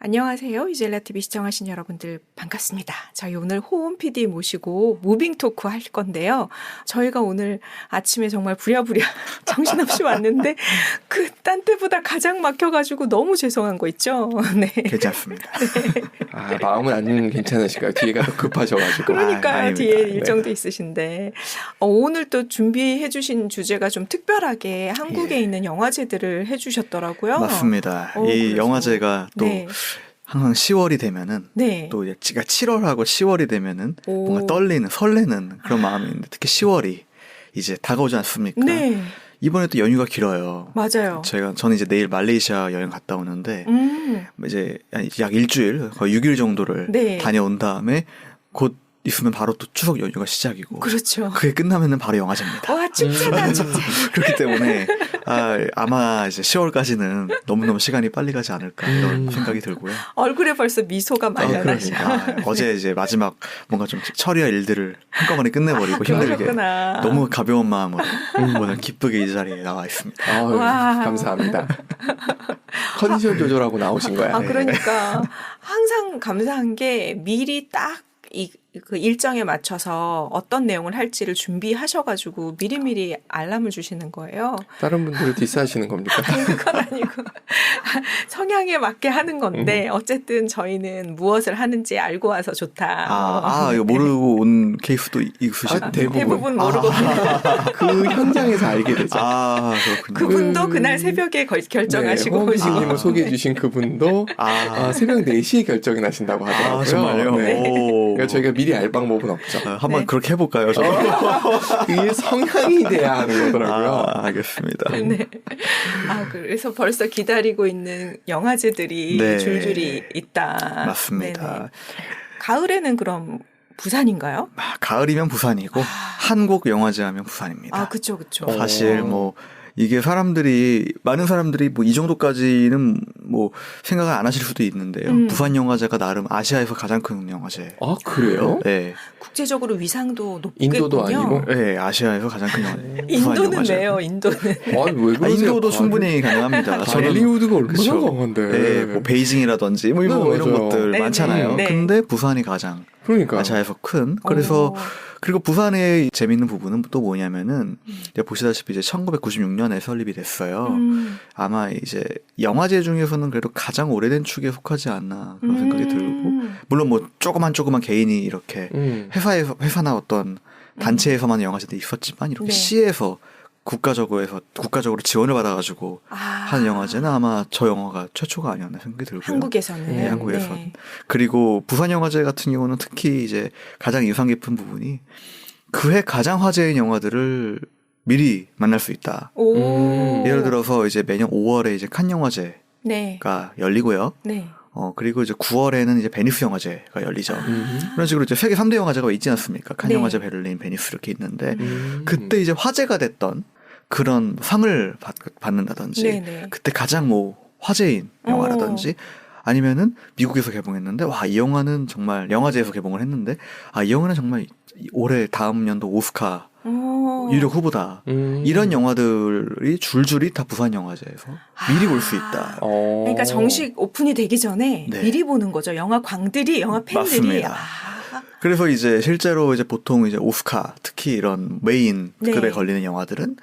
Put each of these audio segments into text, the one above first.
안녕하세요. 이젤라TV 시청하신 여러분들 반갑습니다. 저희 오늘 호은 PD 모시고 무빙 토크 할 건데요. 저희가 오늘 아침에 정말 부랴부랴 정신없이 왔는데 그 딴 때보다 가장 막혀가지고 너무 죄송한 거 있죠? 네. 괜찮습니다. 네. 마음은 안 괜찮으실까요? 뒤에가 더 급하셔가지고. 그러니까요. 뒤에 네. 일정도 있으신데 오늘 또 준비해 주신 주제가 좀 특별하게 한국에 있는 영화제들을 해주셨더라고요. 맞습니다. 이 그래서. 영화제가 또 네. 항상 10월이 되면은 네. 또 이제 7월하고 10월이 되면은 오. 뭔가 떨리는 설레는 그런 마음이 있는데 특히 10월이 이제 다가오지 않습니까? 네. 이번에 또 연휴가 길어요. 맞아요. 저는 이제 내일 말레이시아 여행 갔다 오는데 이제 약 일주일 거의 6일 정도를 네. 다녀온 다음에 곧 있으면 바로 또 추석 연휴가 시작이고 그렇죠. 그게 끝나면은 바로 영화제입니다. 와, 춥잖아, 춥지. 그렇기 때문에 아마 이제 10월까지는 너무너무 시간이 빨리 가지 않을까 이런 생각이 들고요. 얼굴에 벌써 미소가 말려나시고. 어제 이제 마지막 뭔가 좀 처리할 일들을 한꺼번에 끝내버리고 힘들게 그러셨구나. 너무 가벼운 마음으로 오늘 기쁘게 이 자리에 나와 있습니다. 아유, 와. 감사합니다. 컨디션 조절하고 나오신 거야. 그러니까 항상 감사한 게 미리 딱 그 일정에 맞춰서 어떤 내용을 할지를 준비하셔가지고 미리미리 알람을 주시는 거예요. 다른 분들을 디스하시는 겁니까? 그건 아니고 성향에 맞게 하는 건데 어쨌든 저희는 무엇을 하는지 알고 와서 좋다. 이거 모르고 온 케이스도 있으시군요. 대부분 모르고 그 현장에서 알게 되죠. 그렇군요. 그분도 그날 새벽에 결정하시고 호은 오시고. PD님을 소개해 주신 그분도 새벽 4시에 결정이 나신다고 하더라고요. 정말요? 네. 오. 그러니까 저희가 미리 알 방법은 없죠. 한번 네. 그렇게 해볼까요? 그게 성향이 돼야 하는 거더라고요. 알겠습니다. 네. 그래서 벌써 기다리고 있는 영화제들이 네. 줄줄이 있다. 맞습니다. 네네. 가을에는 그럼 부산인가요? 가을이면 부산이고 한국 영화제 하면 부산입니다. 그쵸, 그쵸. 사실 이게 많은 사람들이 이 정도까지는 생각을 안 하실 수도 있는데요. 부산 영화제가 나름 아시아에서 가장 큰 영화제. 그래요? 네. 국제적으로 위상도 높겠군요. 인도도 아니고? 네, 아시아에서 가장 큰 영화제. 인도는 왜요? 인도는? 왜 그러세요? 인도도 충분히 가능합니다. 할리우드가 얼마나 그쵸. 강한데. 네, 베이징이라든지 이런 맞아요. 것들 네네. 많잖아요. 네. 근데 부산이 가장 그러니까. 아시아에서 큰. 그래서 그리고 부산의 재밌는 부분은 또 뭐냐면은 이제 보시다시피 이제 1996년에 설립이 됐어요. 아마 이제 영화제 중에서는 그래도 가장 오래된 축에 속하지 않나 그런 생각이 들고 물론 조그만 개인이 이렇게 회사나 어떤 단체에서만 영화제도 있었지만 이렇게 네. 시에서 국가적으로 지원을 받아가지고 하는 영화제는 아마 저 영화가 최초가 아니었나 생각이 들고요. 한국에서는. 네, 한국에서는. 네. 그리고 부산 영화제 같은 경우는 특히 이제 가장 인상 깊은 부분이 그해 가장 화제인 영화들을 미리 만날 수 있다. 오. 예를 들어서 이제 매년 5월에 이제 칸 영화제가 네. 열리고요. 네. 그리고 이제 9월에는 이제 베니스 영화제가 열리죠. 그런 식으로 이제 세계 3대 영화제가 있지 않습니까? 칸 네. 영화제, 베를린, 베니스 이렇게 있는데 그때 이제 화제가 됐던 그런 상을 받는다든지 네네. 그때 가장 화제인 영화라든지 아니면은 미국에서 개봉했는데 이 영화는 정말 영화제에서 개봉을 했는데 이 영화는 정말 올해 다음 연도 오스카 유력 후보다. 이런 영화들이 줄줄이 다 부산 영화제에서 미리 볼 수 있다. 그러니까 정식 오픈이 되기 전에 네. 미리 보는 거죠. 영화 광들이, 영화 팬들이. 맞습니다. 그래서 이제 실제로 이제 보통 이제 오스카 특히 이런 메인 네. 급에 걸리는 영화들은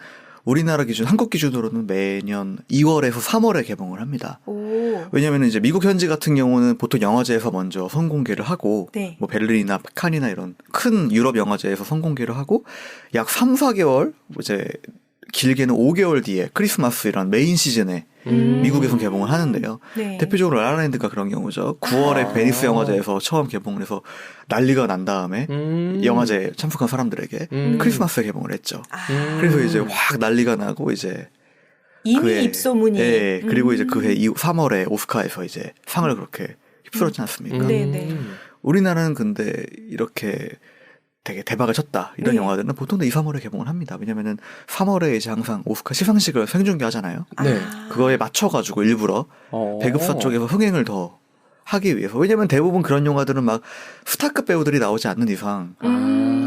우리나라 기준, 한국 기준으로는 매년 2월에서 3월에 개봉을 합니다. 왜냐하면 이제 미국 현지 같은 경우는 보통 영화제에서 먼저 선공개를 하고, 네. 베를린이나 칸이나 이런 큰 유럽 영화제에서 선공개를 하고, 약 3, 4개월, 이제 길게는 5개월 뒤에 크리스마스 이런 메인 시즌에 미국에서 개봉을 하는데요. 네. 대표적으로 라라랜드가 그런 경우죠. 9월에 베니스 영화제에서 처음 개봉을 해서 난리가 난 다음에 영화제에 참석한 사람들에게 크리스마스에 개봉을 했죠. 그래서 이제 확 난리가 나고 이제 이미 입소문이. 네, 그리고 이제 그해 3월에 오스카에서 이제 상을 그렇게 휩쓸었지 않습니까? 네네. 우리나라는 근데 이렇게 되게 대박을 쳤다. 이런 네. 영화들은 보통 2, 3월에 개봉을 합니다. 왜냐면은 3월에 이제 항상 오스카 시상식을 생중계 하잖아요. 네. 그거에 맞춰가지고 일부러 배급사 쪽에서 흥행을 더 하기 위해서. 왜냐면 대부분 그런 영화들은 막 스타급 배우들이 나오지 않는 이상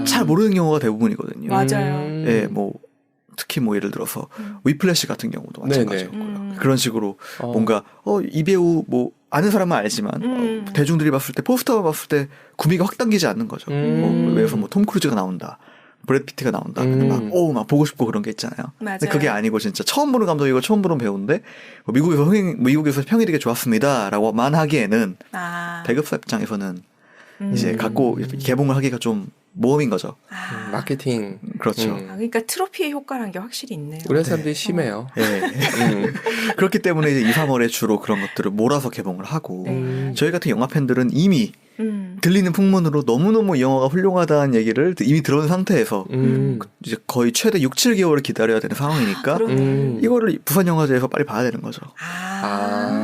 잘 모르는 경우가 대부분이거든요. 맞아요. 예, 특히 뭐 예를 들어서 위플래시 같은 경우도 마찬가지였고요. 그런 식으로 뭔가 이 배우 뭐 아는 사람은 알지만 대중들이 봤을 때 포스터만 봤을 때 구미가 확 당기지 않는 거죠. 예를 들어서 뭐 톰 크루즈가 나온다. 브래드 피트가 나온다. 근데 막 보고 싶고 그런 게 있잖아요. 맞아요. 근데 그게 아니고 진짜 처음 보는 감독이고 처음 보는 배우인데 뭐 미국에서 평이 되게 좋았습니다라고만 하기에는 배급사 입장에서는 이제 갖고 개봉을 하기가 좀 모험인 거죠. 마케팅. 그렇죠. 그러니까 트로피의 효과라는 게 확실히 있네요. 우리 사람들이 심해요. 네. 그렇기 때문에 이제 2, 3월에 주로 그런 것들을 몰아서 개봉을 하고 저희 같은 영화 팬들은 이미 들리는 풍문으로 너무너무 이 영화가 훌륭하다는 얘기를 이미 들은 상태에서 이제 거의 최대 6, 7개월을 기다려야 되는 상황이니까 이거를 부산영화제에서 빨리 봐야 되는 거죠.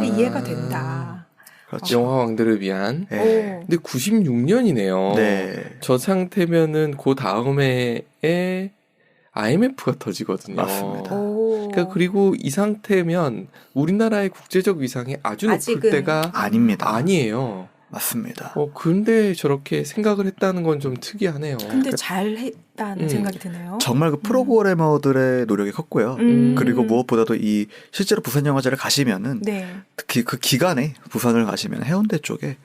이해가 된다. 그렇죠. 영화왕들을 위한. 네. 근데 96년이네요. 네. 저 상태면은 그 다음에 IMF가 터지거든요. 맞습니다. 그러니까 그리고 이 상태면 우리나라의 국제적 위상이 아주 높을 아직은 때가 아닙니다. 아니에요. 맞습니다. 근데 저렇게 생각을 했다는 건 좀 특이하네요. 근데 잘했다는 생각이 드네요. 정말 그 프로그래머들의 노력이 컸고요. 그리고 무엇보다도 이 실제로 부산영화제를 가시면은 특히 그 기간에 부산을 가시면 해운대 쪽에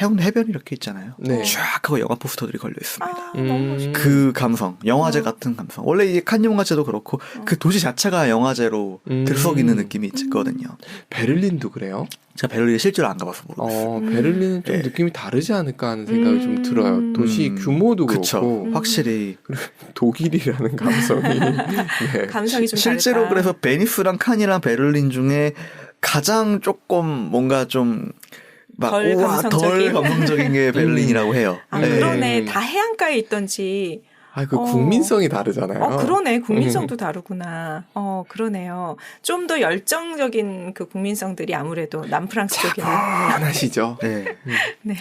해운대 해변 이렇게 있잖아요. 네. 쫙 하고 영화 포스터들이 걸려 있습니다. 너무 멋있다. 그 감성, 영화제 같은 감성. 원래 이 칸 영화제도 그렇고 그 도시 자체가 영화제로 들썩이는 느낌이 있거든요. 베를린도 그래요? 제가 베를린 실제로 안 가봐서 모르겠어요. 베를린은 좀 느낌이 다르지 않을까 하는 생각이 좀 들어요. 도시 규모도 그쵸. 그렇고 확실히 독일이라는 감성이 네. 감성이 좀 실제로 다르다. 그래서 베니스랑 칸이랑 베를린 중에 가장 조금 뭔가 좀 막 덜 감성적인? 덜 감성적인 게 베를린이라고 해요. 그러네. 다 해안가에 있던지. 그 국민성이 다르잖아요. 그러네. 국민성도 다르구나. 그러네요. 좀 더 열정적인 그 국민성들이 아무래도 남프랑스 쪽에는. 하나시죠. 네. 네.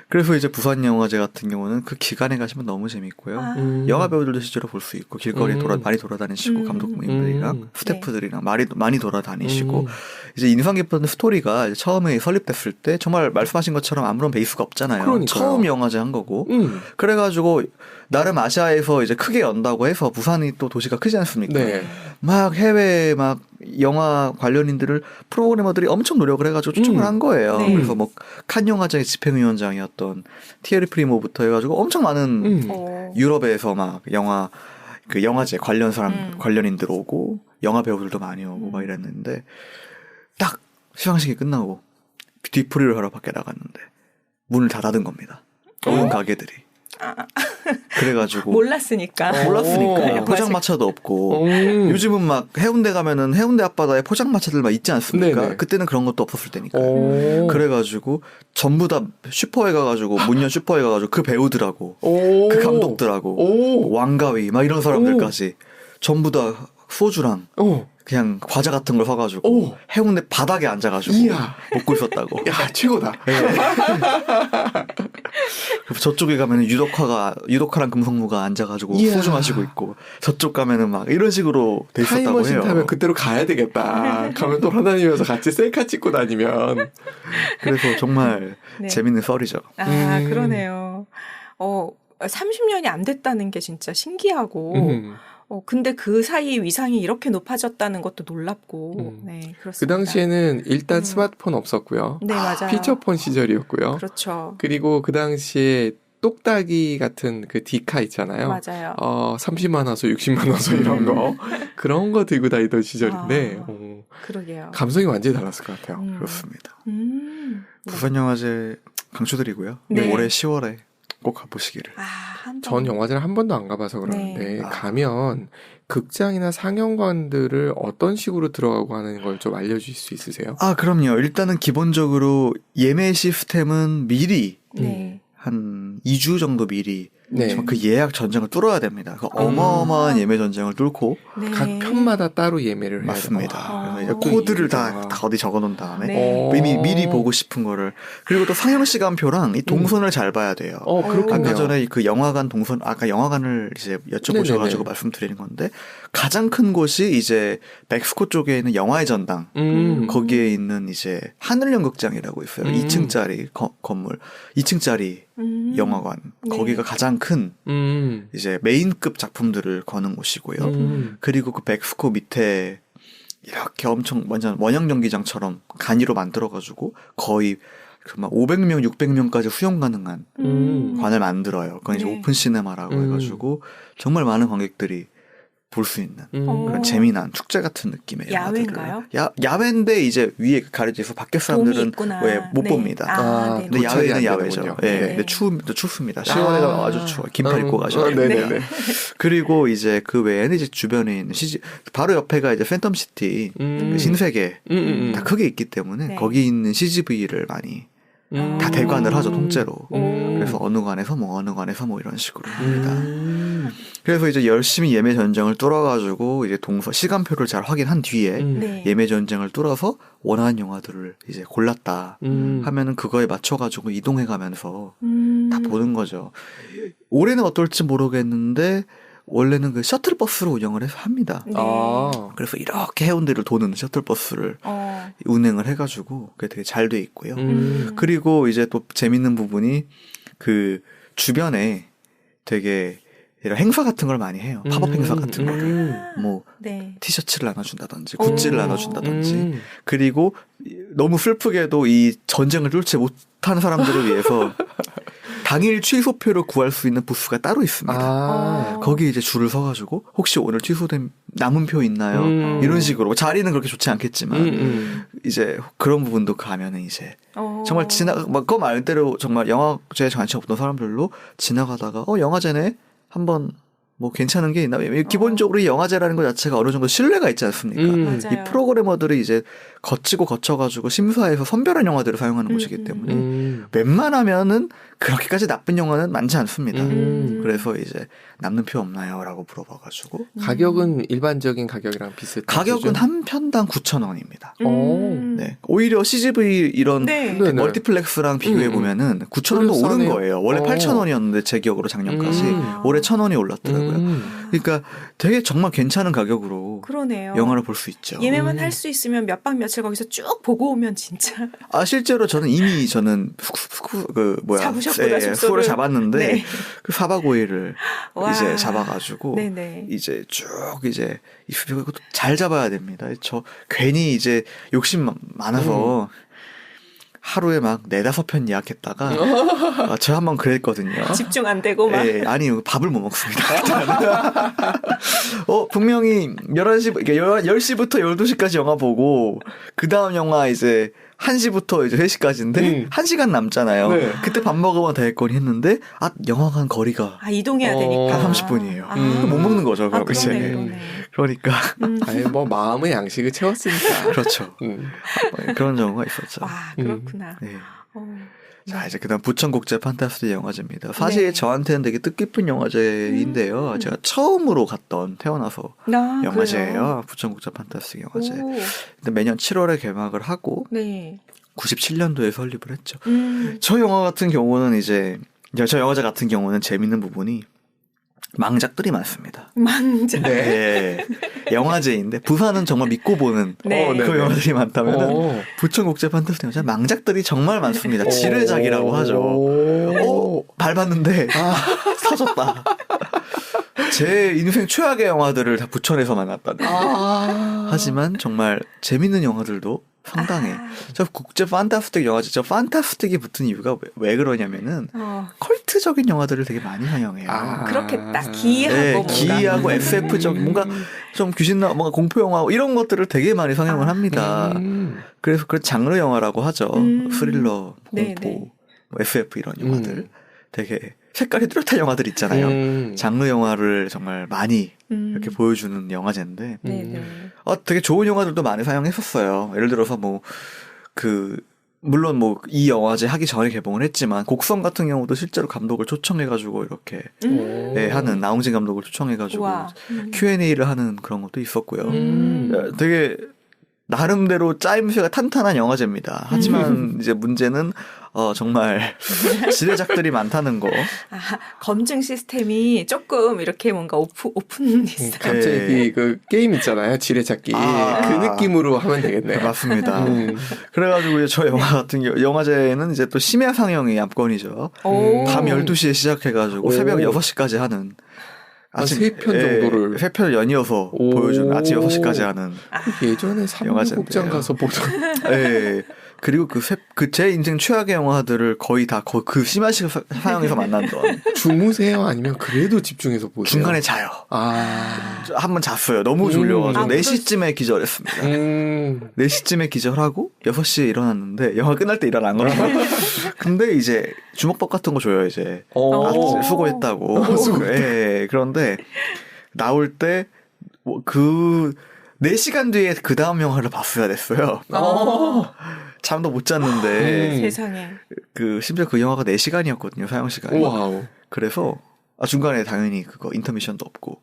그래서 이제 부산영화제 같은 경우는 그 기간에 가시면 너무 재밌고요. 영화 배우들도 실제로 볼 수 있고 길거리에 많이 돌아다니시고 감독님들이랑 스태프들이랑 많이 돌아다니시고 이제 인상 깊은 스토리가 이제 처음에 설립됐을 때 정말 말씀하신 것처럼 아무런 베이스가 없잖아요. 그러니까요. 처음 영화제 한 거고 그래가지고 나름 아시아에서 이제 크게 연다고 해서 부산이 또 도시가 크지 않습니까? 네. 막 해외 막 영화 관련인들을 프로그래머들이 엄청 노력을 해가지고 초청을 한 거예요. 네. 그래서 뭐 칸 영화제의 집행위원장이었던 티에리 프리모부터 해가지고 엄청 많은 유럽에서 막 그 영화제 관련 관련인들 오고 영화 배우들도 많이 오고 막 이랬는데 딱 시상식이 끝나고 뒤풀이를 하러 밖에 나갔는데 문을 다 닫은 겁니다. 모든 가게들이. 그래가지고 몰랐으니까. 포장마차도 없고 요즘은 막 해운대 가면은 해운대 앞바다에 포장마차들 막 있지 않습니까? 네네. 그때는 그런 것도 없었을 때니까. 그래가지고 전부 다 슈퍼에 가가지고 문연 슈퍼에 가가지고 그 배우들하고 그 감독들하고 왕가위 막 이런 사람들까지 전부 다 소주랑 그냥 과자 같은 걸 사가지고 해운대 바닥에 앉아가지고 먹고 있었다고. 야 최고다. 저쪽에 가면은 유독화랑 금성무가 앉아가지고 소주 마시고 있고 저쪽 가면은 막 이런 식으로 돼 있었다고 타임머신 해요. 타면 그때로 가야 되겠다. 가면 돌아다니면서 같이 셀카 찍고 다니면. 그래서 정말 네. 재밌는 썰이죠. 그러네요. 30년이 안 됐다는 게 진짜 신기하고 근데 그 사이 위상이 이렇게 높아졌다는 것도 놀랍고 네, 그렇습니다. 그 당시에는 일단 스마트폰 없었고요. 네, 맞아요. 피처폰 시절이었고요. 그렇죠. 그리고 그 당시에 똑딱이 같은 그 디카 있잖아요. 맞아요. 30만 화소, 60만 화소 이런 거. 그런 거 들고 다니던 시절인데 그러게요. 감성이 완전히 달랐을 것 같아요. 그렇습니다. 네. 부산영화제 강추드리고요. 네. 올해 10월에 꼭 가보시기를. 전 영화제를 한 번도 안 가봐서 그러는데 네. 가면 극장이나 상영관들을 어떤 식으로 들어가고 하는 걸 좀 알려주실 수 있으세요? 그럼요. 일단은 기본적으로 예매 시스템은 미리 네. 한 2주 정도 미리 네. 그 예약 전쟁을 뚫어야 됩니다. 그 어마어마한 예매 전쟁을 뚫고 네. 각 편마다 따로 예매를 해야 맞습니다. 그래서 또 코드를 이게 다 어디 적어놓은 다음에 네. 미리 보고 싶은 거를 그리고 또 상영 시간표랑 이 동선을 잘 봐야 돼요. 그렇군요. 아까 전에 그 영화관 동선 아까 영화관을 이제 여쭤보셔가지고 네네네. 말씀드리는 건데 가장 큰 곳이 이제 멕시코 쪽에 있는 영화의 전당 거기에 있는 이제 하늘연극장이라고 있어요. 2층짜리 건물 2층짜리 영화관. 네. 거기가 가장 큰 이제 메인급 작품들을 거는 곳이고요. 그리고 그 백스코 밑에 이렇게 엄청 완전 원형 경기장처럼 간이로 만들어가지고 거의 막 500명, 600명까지 수용 가능한 관을 만들어요. 그건 이제 네. 오픈 시네마라고 해가지고 정말 많은 관객들이 볼 수 있는 그런 재미난 축제 같은 느낌의 야외인가요? 야외인데 이제 위에 가려져 있어 밖에 사람들은 왜 못 네. 봅니다. 네. 근데 야외는 도착이 안 야외죠. 되는군요. 예. 네. 근데 춥습니다. 10월에가 아주 추워. 긴팔 입고 가셔야 돼요. 네네네. 그리고 이제 그 외에는 이제 주변에 있는 바로 옆에가 이제 팬텀시티 그 신세계 다 크게 있기 때문에 네. 거기 있는 CGV를 많이 다 대관을 하죠, 통째로. 그래서 어느 관에서 어느 관에서 이런 식으로 합니다. 그래서 이제 열심히 예매 전쟁을 뚫어가지고 이제 시간표를 잘 확인한 뒤에 네. 예매 전쟁을 뚫어서 원하는 영화들을 이제 골랐다 하면은 그거에 맞춰가지고 이동해가면서 다 보는 거죠. 올해는 어떨지 모르겠는데 원래는 그 셔틀버스로 운영을 해서 합니다. 네. 그래서 이렇게 해운대를 도는 셔틀버스를 운행을 해가지고 그게 되게 잘 돼 있고요. 그리고 이제 또 재밌는 부분이 그 주변에 되게 이런 행사 같은 걸 많이 해요. 팝업 행사 같은 거를. 뭐 네. 티셔츠를 나눠준다든지 굿즈를 나눠준다든지 그리고 너무 슬프게도 이 전쟁을 뚫지 못한 사람들을 위해서 당일 취소표를 구할 수 있는 부스가 따로 있습니다. 거기 이제 줄을 서가지고 혹시 오늘 취소된 남은 표 있나요? 이런 식으로 자리는 그렇게 좋지 않겠지만 이제 그런 부분도 가면은 이제 정말 그거 말대로 정말 영화제에 관심 없던 사람들로 지나가다가 영화제네 한번 뭐 괜찮은 게 있나? 기본적으로 이 영화제라는 것 자체가 어느 정도 신뢰가 있지 않습니까? 이 프로그래머들이 이제 거쳐가지고 심사해서 선별한 영화들을 사용하는 곳이기 때문에 웬만하면은 그렇게까지 나쁜 영화는 많지 않습니다. 그래서 이제 남는 표 없나요? 라고 물어봐가지고 가격은 일반적인 가격이랑 비슷해요? 가격은 한 편당 9,000원입니다. 네. 오히려 CGV 이런 네. 멀티플렉스랑 비교해보면은 9,000원도 오른 싸네요. 거예요. 원래 8,000원이었는데 제 기억으로 작년까지 올해 1,000원이 올랐더라고요. 그러니까 되게 정말 괜찮은 가격으로 그러네요. 영화를 볼 수 있죠. 예매만 할 수 있으면 몇 박 며칠 거기서 쭉 보고 오면 진짜 실제로 저는 이미 잡으셨구나, 숙소를. 수를 잡았는데 네. 그 4박 5일을 와. 이제 잡아가지고 네네. 이제 쭉 이제 이것도 잘 잡아야 됩니다. 저 괜히 이제 욕심 많아서 하루에 막 4-5편 예약했다가 저 한번 그랬거든요. 집중 안 되고 막. 예, 아니 밥을 못 먹습니다. 분명히 10시부터 12시까지 영화 보고 그 다음 영화 이제 1시부터 이제 3시까지인데 1시간 남잖아요. 네. 그때 밥 먹으면 되겠거니 했는데 영화관 거리가 이동해야 되니까. 한 30분이에요. 못 먹는 거죠. 그럼 이제. 그러네. 그러니까 아니 뭐 마음의 양식을 채웠으니까. 그렇죠. 그런 경우가 있었죠. 와, 그렇구나. 네. 자, 이제 그다음 부천국제 판타스틱 영화제입니다. 사실 네. 저한테는 되게 뜻깊은 영화제인데요. 제가 처음으로 갔던 태어나서 영화제예요. 그래요? 부천국제 판타스틱 영화제. 오. 근데 매년 7월에 개막을 하고 네. 97년도에 설립을 했죠. 저 영화 같은 경우는 저 영화제 같은 경우는 재밌는 부분이 망작들이 많습니다. 망작. 네. 영화제인데 부산은 정말 믿고 보는 네. 그 영화들이 많다면 부천국제 판타스틱 영화제 망작들이 정말 많습니다. 지뢰작이라고 하죠. 밟았는데 터졌다. 제 인생 최악의 영화들을 다 부천에서 만났다는. 하지만 정말 재밌는 영화들도 상당해. 저 국제 판타스틱 영화제, 저 판타스틱이 붙은 이유가 왜 그러냐면은 컬트적인 영화들을 되게 많이 상영해요. 그렇겠다. 기이하고 네, 뭔가. 기이하고 SF적인 뭔가 좀 귀신나 뭔가 공포 영화 이런 것들을 되게 많이 상영을 합니다. 그래서 그 장르 영화라고 하죠. 스릴러, 공포, 네네. SF 이런 영화들. 되게 색깔이 뚜렷한 영화들 있잖아요. 장르 영화를 정말 많이 이렇게 보여주는 영화제인데 되게 좋은 영화들도 많이 상영했었어요. 예를 들어서 물론 이 영화제 하기 전에 개봉을 했지만 곡성 같은 경우도 실제로 감독을 초청해가지고 이렇게 하는 나홍진 감독을 초청해가지고 Q&A를 하는 그런 것도 있었고요. 되게 나름대로 짜임새가 탄탄한 영화제입니다. 하지만 이제 문제는 정말 지뢰작들이 많다는 거. 검증 시스템이 조금 이렇게 뭔가 오픈있어요. 갑자기 그 게임 있잖아요. 지뢰찾기. 그 느낌으로 하면 되겠네. 맞습니다. 그래가지고 이제 저 영화 같은 경우 영화제는 이제 또 심야 상영이 압권이죠. 밤 12시에 시작해가지고 새벽 6시까지 하는. 한 3편 정도를 3편 연이어서 보여주는 아침 6시까지 하는 예전에 삼국극장 가서 보던 네. 그리고 제 인생 최악의 영화들을 거의 다 그 심야 상영에서 만났던. 주무세요? 아니면 그래도 집중해서 보세요? 중간에 자요. 한번 잤어요. 너무 졸려가지고 4시쯤에 기절했습니다. 4시쯤에 기절하고 6시에 일어났는데 영화 끝날 때 일어난 거예요. 근데 이제 주먹밥 같은 거 줘요. 이제 수고했다고. 네, 그런데 나올 때 그 4시간 뒤에 그 다음 영화를 봤어야 됐어요. 잠도 못 잤는데 세상에. 심지어 그 영화가 4시간이었거든요. 사용 시간이. 와우. 그래서 중간에 당연히 그거 인터미션도 없고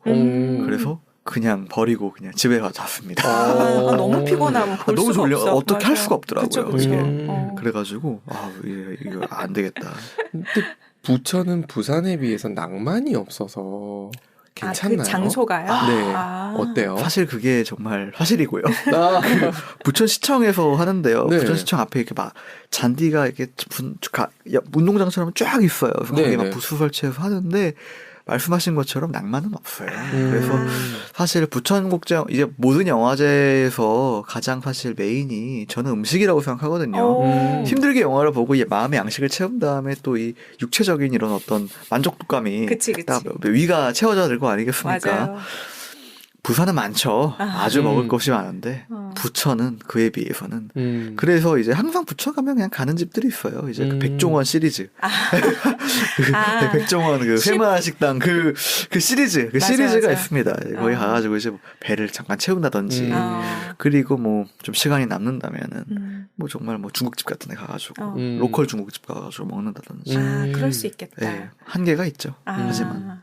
그래서 그냥 버리고 그냥 집에 가서 잤습니다. 너무 피곤하면 볼 너무 수가 졸려 없어. 어떻게 맞아. 할 수가 없더라고요. 그쵸. 그래가지고 이거 안 되겠다. 근데 부천은 부산에 비해서 낭만이 없어서 괜찮나요? 그 장소가요? 네. 어때요? 사실 그게 정말 사실이고요. 부천시청에서 하는데요. 네. 부천시청 앞에 이렇게 막 잔디가 이렇게 운동장처럼 쫙 있어요. 그래서 거기에 막 부스 설치해서 하는데 말씀하신 것처럼 낭만은 없어요. 그래서 사실 부천국제 이제 모든 영화제에서 가장 사실 메인이 저는 음식이라고 생각하거든요. 힘들게 영화를 보고 마음의 양식을 채운 다음에 또 이 육체적인 이런 어떤 만족감이 딱 위가 채워져야 될 거 아니겠습니까? 맞아요. 부산은 많죠. 아주 먹을 것이 많은데 부천은 그에 비해서는 그래서 이제 항상 부천 가면 그냥 가는 집들이 있어요. 이제 그 백종원 시리즈, 백종원 그 회마 식당 그 시리즈 시리즈가 있습니다. 거기 가가지고 이제 뭐 배를 잠깐 채운다든지 그리고 뭐 좀 시간이 남는다면은 뭐 정말 뭐 중국집 같은 데 가가지고 로컬 중국집 가가지고 먹는다든지. 그럴 수 있겠다. 네, 한계가 있죠. 하지만.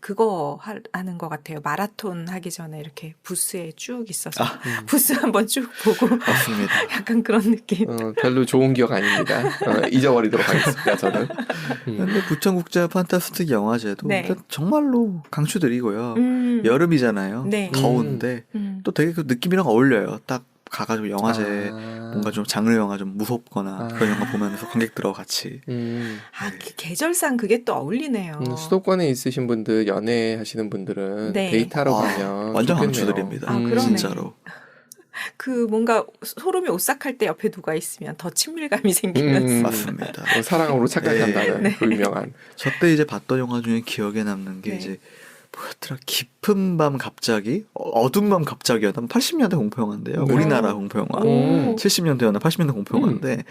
그거 하는 것 같아요. 마라톤 하기 전에 이렇게 부스에 쭉 있어서 부스 한번 쭉 보고 맞습니다. 약간 그런 느낌. 별로 좋은 기억 아닙니다. 잊어버리도록 하겠습니다. 저는. 근데 부천국제 판타스틱 영화제도 정말로 강추드리고요. 여름이잖아요. 더운데 또 되게 그 느낌이랑 어울려요. 딱 가가지고 영화제 뭔가 좀 장르 영화 좀 무섭거나 그런 영화 보면서 관객들하고 같이. 그 계절상 그게 또 어울리네요. 수도권에 있으신 분들, 연애하시는 분들은 데이트하러 가면 완전 좋겠네요. 강추드립니다. 진짜로. 그 뭔가 소름이 오싹할 때 옆에 누가 있으면 더 친밀감이 생기면서. 맞습니다. 사랑으로 착각한다는 그 유명한. 저 때 이제 봤던 영화 중에 기억에 남는 게 이제 뭐였더라? 깊은 밤 갑자기? 어두운 밤 갑자기였나? 80년대 공포영화인데요. 우리나라 공포영화. 70년대였나? 80년대 공포영화인데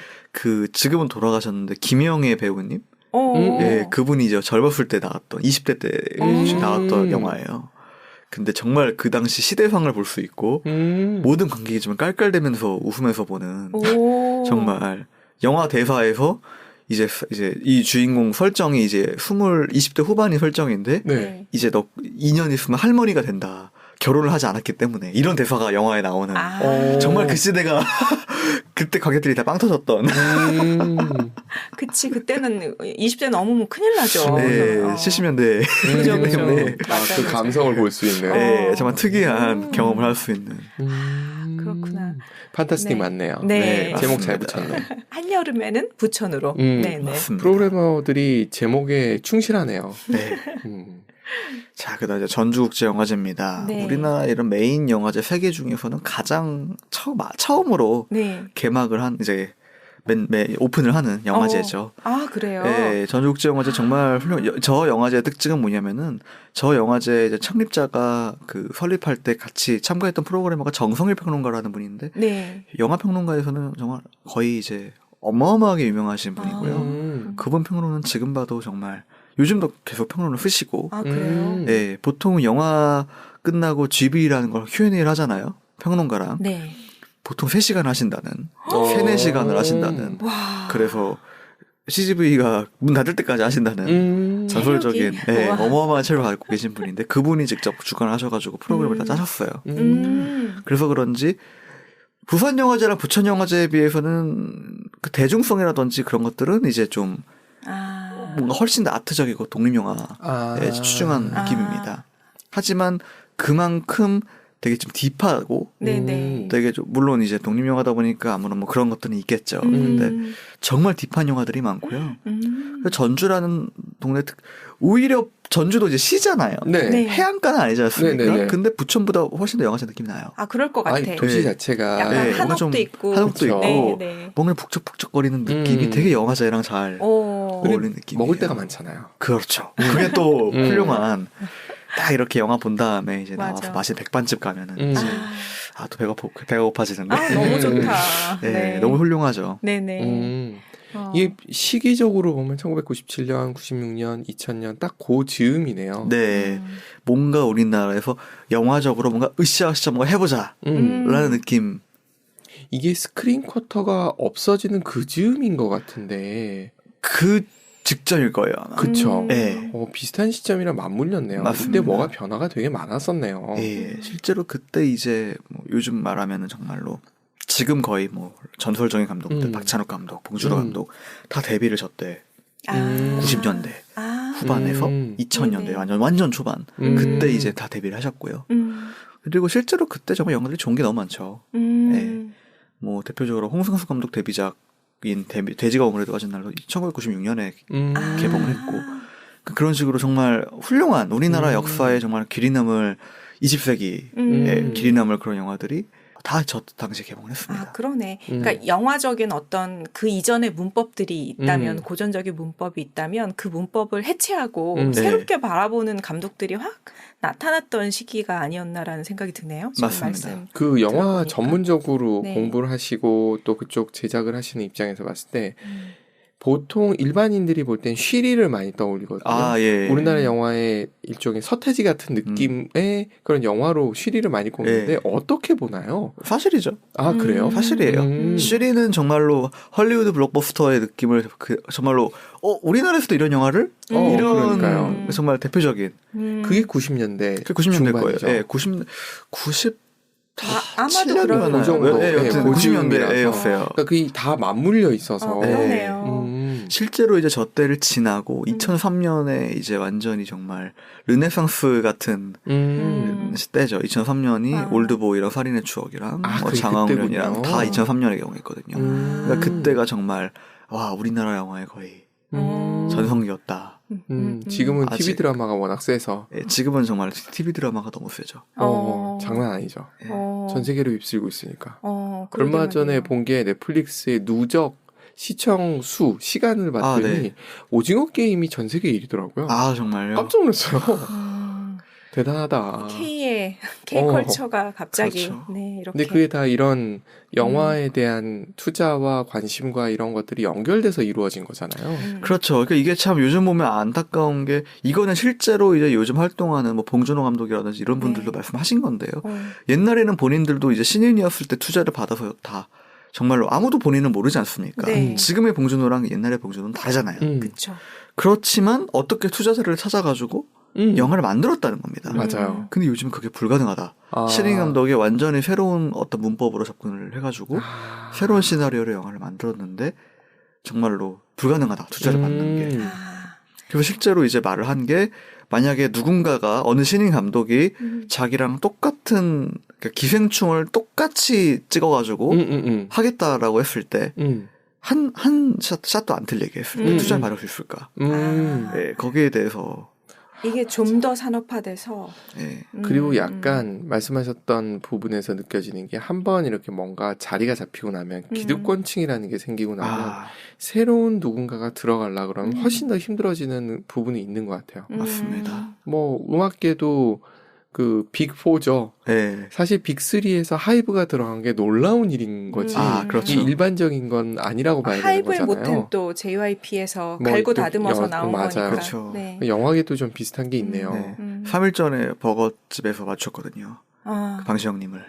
지금은 돌아가셨는데 김영애 배우님? 예, 그분이 이제 젊었을 때 나왔던 20대 때 나왔던 영화예요. 근데 정말 그 당시 시대상을 볼 수 있고 모든 관객이 좀 깔깔대면서 웃으면서 보는 정말 영화 대사에서 이제 이 주인공 설정이 이제 20대 후반이 설정인데 이제 너 2년 있으면 할머니가 된다. 결혼을 하지 않았기 때문에 이런 대사가 영화에 나오는 정말 그 시대가 그때 관객들이 다 빵 터졌던. 그치 그때는 20대 넘으면 큰일 나죠. 네, 70년대. 그죠. 네. 그 감성을 볼 수 있는. 네, 정말 특이한 경험을 할 수 있는. 그렇구나. 판타스틱 맞네요. 네. 제목 잘 붙였네. 한여름에는 부천으로. 맞습니다. 프로그래머들이 제목에 충실하네요. 네. 자, 그다음 이제 전주국제영화제입니다. 우리나라 이런 메인 영화제 3개 중에서는 가장 처음으로 개막을 한 이제 오픈을 하는 영화제죠. 그래요? 네, 전주국제영화제 정말 저 영화제의 특징은 뭐냐면은 저 영화제 이제 창립자가 설립할 때 같이 참가했던 프로그래머가 정성일 평론가라는 분인데 영화 평론가에서는 정말 거의 이제 어마어마하게 유명하신 분이고요. 그분 평론은 지금 봐도 정말 요즘도 계속 평론을 쓰시고. 그래요? 네, 보통 영화 끝나고 GV라는 걸 Q&A를 하잖아요. 평론가랑. 보통 3시간 하신다는, 3-4시간을 하신다는. 그래서 CGV가 문 닫을 때까지 하신다는 전설적인 어마어마한 체력을 갖고 계신 분인데 그분이 직접 주관을 하셔가지고 프로그램을 다 짜셨어요. 그래서 그런지 부산 영화제랑 부천 영화제에 비해서는 그 대중성이라든지 그런 것들은 이제 좀 뭔가 훨씬 더 아트적이고 독립영화에 치중한 느낌입니다. 하지만 그만큼 되게 좀 딥하고 네네. 되게 좀 물론 이제 독립영화다 보니까 아무런 뭐 그런 것들은 있겠죠. 근데 정말 딥한 영화들이 많고요. 전주라는 동네 오히려 전주도 이제 시잖아요. 네. 네. 해안가는 아니지 않습니까? 네네네. 근데 부천보다 훨씬 더 영화제 느낌이 나요. 아, 그럴 것 같아. 아니, 도시 네. 자체가 약간 뭔가 한옥도 좀 있고. 한옥도 그쵸. 있고 네. 뭔가 북적북적거리는 느낌이 되게 영화제랑 잘 어울리는 느낌이에요. 먹을 때가 많잖아요. 그렇죠. 그게 또 음. 훌륭한 딱 이렇게 영화 본 다음에 이제 맞아. 나와서 맛있는 백반집 가면은 음. 이제 또 배가 고파지는데 아, 너무 좋다. 네, 네. 너무 훌륭하죠. 네네. 이게 시기적으로 보면 1997년, 96년, 2000년 딱 그 즈음이네요. 네, 뭔가 우리나라에서 영화적으로 뭔가 으쌰으쌰 뭔가 해보자 라는 느낌. 이게 스크린 쿼터가 없어지는 그 즈음인 것 같은데. 그 직전일 거예요 아마. 그쵸. 네. 비슷한 시점이랑 맞물렸네요. 맞습니다. 그때 뭐가 변화가 되게 많았었네요. 예, 실제로 그때 이제 뭐 요즘 말하면은 정말로 지금 거의 뭐 전설적인 감독들 박찬욱 감독, 봉준호 감독 다 데뷔를 저때 90년대 후반에서 2000년대 네네. 완전 초반 그때 이제 다 데뷔를 하셨고요. 그리고 실제로 그때 정말 영화들이 좋은 게 너무 많죠. 예. 뭐 대표적으로 홍승수 감독 데뷔작인 돼지가 오므라도 가진 날로 1996년에 개봉을 했고 그런 식으로 정말 훌륭한 우리나라 역사에 정말 길이 남을 20세기의 길이 남을 그런 영화들이 다 저 당시에 개봉을 했습니다. 아, 그러네. 그러니까 영화적인 어떤 그 이전의 문법들이 있다면, 고전적인 문법이 있다면 그 문법을 해체하고 네. 새롭게 바라보는 감독들이 확 나타났던 시기가 아니었나라는 생각이 드네요. 지금 맞습니다. 말씀 그 영화 들어보니까. 전문적으로 네. 공부를 하시고 또 그쪽 제작을 하시는 입장에서 봤을 때 보통 일반인들이 볼 땐 쉬리를 많이 떠올리거든요. 아, 예. 우리나라 영화의 일종의 서태지 같은 느낌의 그런 영화로 쉬리를 많이 꼽는데 예. 어떻게 보나요? 사실이죠. 아 그래요? 사실이에요. 쉬리는 정말로 헐리우드 블록버스터의 느낌을 정말로 우리나라에서도 이런 영화를 이런 그러니까요. 정말 대표적인 그게 90년대 그 90년대 거예요. 중반이죠. 예, 90 아마도 그런 그 정도. 예, 여튼 그 90년대였어요. 그러니까 그게 다 맞물려 있어서 그러네요. 실제로 이제 저 때를 지나고 2003년에 이제 완전히 정말 르네상스 같은 때죠. 2003년이 올드보이랑 살인의 추억이랑 아, 뭐 그게 장화홍련이랑 그때군요. 다 2003년에 개봉했거든요. 그러니까 그때가 정말 와 우리나라 영화의 거의 전성기였다. 지금은 아직. TV 드라마가 워낙 세서 예, 지금은 정말 TV 드라마가 너무 세죠. 장난 아니죠. 전 세계로 휩쓸고 있으니까. 그러게 얼마 전에 말이에요. 본 게 넷플릭스의 누적 시청 시간을 봤더니 네. 오징어 게임이 전 세계 1위더라고요. 아 정말요? 깜짝 놀랐어요. 대단하다. K의 K컬처가 갑자기 그렇죠. 네, 이렇게. 근데 그게 다 이런 영화에 대한 투자와 관심과 이런 것들이 연결돼서 이루어진 거잖아요. 그렇죠. 그러니까 이게 참 요즘 보면 안타까운 게 이거는 실제로 이제 요즘 활동하는 뭐 봉준호 감독이라든지 이런 분들도 말씀하신 건데요. 옛날에는 본인들도 이제 신인이었을 때 투자를 받아서 다 정말로 아무도 본인은 모르지 않습니까? 네. 지금의 봉준호랑 옛날의 봉준호는 다르잖아요. 그렇죠. 그렇지만 어떻게 투자자를 찾아가지고 영화를 만들었다는 겁니다. 맞아요. 근데 요즘 그게 불가능하다. 신인 감독이 완전히 새로운 어떤 문법으로 접근을 해가지고 새로운 시나리오로 영화를 만들었는데 정말로 불가능하다. 투자를 받는 게. 그래서 실제로 이제 말을 한 게 만약에 누군가가 어느 신인 감독이 자기랑 똑같은 그러니까 기생충을 똑같이 찍어가지고 하겠다라고 했을 때 한 샷도 안 틀리게 했을 때 투자를 받을 수 있을까? 네, 거기에 대해서 이게 좀 더 산업화돼서 네. 그리고 약간 말씀하셨던 부분에서 느껴지는 게 한 번 이렇게 뭔가 자리가 잡히고 나면 기득권층이라는 게 생기고 나면 새로운 누군가가 들어가려 그러면 훨씬 더 힘들어지는 부분이 있는 것 같아요. 맞습니다. 뭐 음악계도 그 빅4죠. 네. 사실 빅3에서 하이브가 들어간 게 놀라운 일인 거지. 그렇죠. 이게 일반적인 건 아니라고 봐야 되는 하이브의 거잖아요. 모텐 또 JYP에서 뭐 갈고 또 다듬어서 나온 맞아요. 거니까. 그렇죠. 네. 영화계도 좀 비슷한 게 있네요. 네. 3일 전에 버거집에서 맞췄거든요. 그 방시영님을.